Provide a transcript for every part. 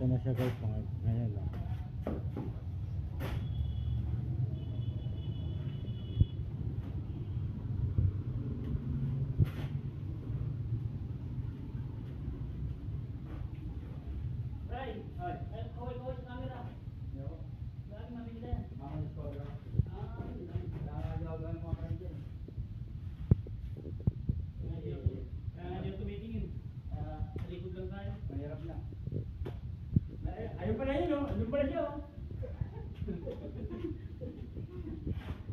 na siya guys, mga ngayon lang. Ayun pala yun, oh. Ayun pala siya, oh.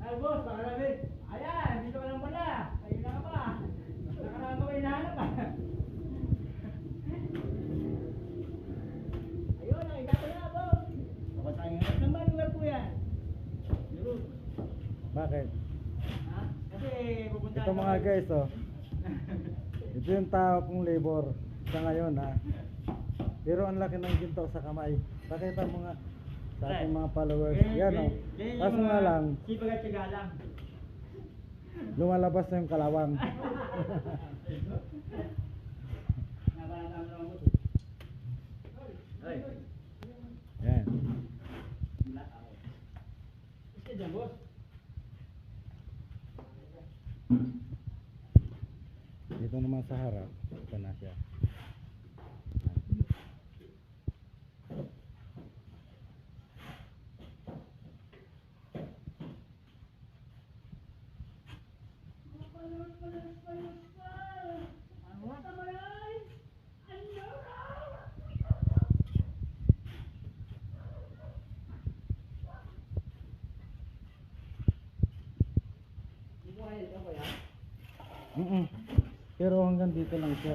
Ay, boss, baka namin. Ayan, dito ka lang pala. Ayun na ka pa. Nakaraan ko kayo hinahanap, ah. Ayun, nakita ko na, boss. Kapag tayo nga naman, lugar po yan. Yun. Bakit? Ha? Kasi pupunta Ito mga guys, oh. Ito yung tao kong labor sa ngayon, ha. Pero ang laki ng ginto sa kamay. Pakita mo nga sa ating mga followers. Yan, oh. Kaso nga lang, sipag at tiyaga lang. lumalabas na yung kalawang. Nabalatan mo lang, boss. Ay. Yan. Sige dyan, boss. Dito naman sa harap, ito na siya. Pero hanggang dito lang siya.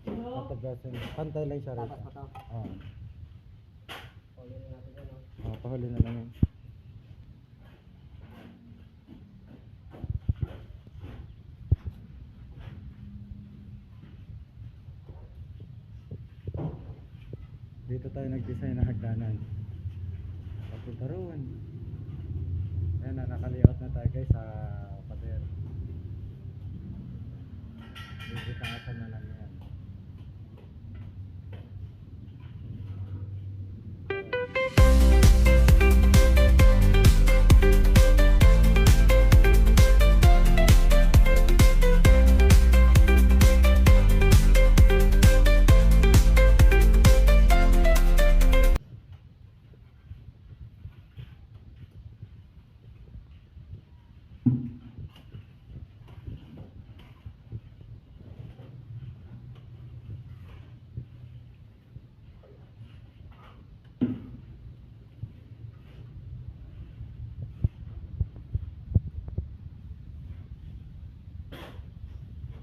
Patagasin. Pantay lang siya rito. Oo. Oh, pahuli na lang yun. Dito tayo nag-design ng hagdanan. Papunta roon. Ayan na, nakaliot na tayo guys sa pader. Bibitasan na lang yan.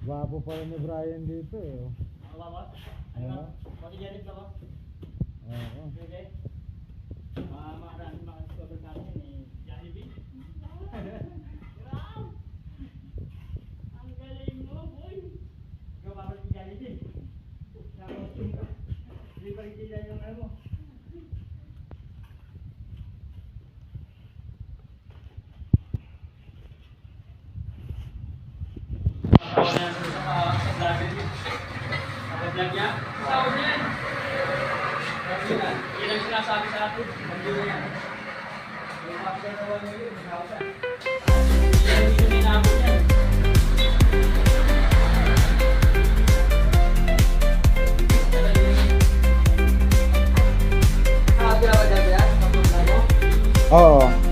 Gwapo pa rin ni Brian dito eh. Ako ba, boss? Ano ba? Pati-Janet ba, boss? Oo. Sige. Maraming makascover sa atin eh. Jollibee. Wow! Ang galing mo, boy! Ikaw babalik si Jollibee. Hindi pa rin sila yung ano mo. Vlog niya? Tawag niyan! Yan ang sinasabi sa atin. Mandilo yan. Yung kapitalawan nyo yun, masawag siya. Yan dito ninabot yan. Oo.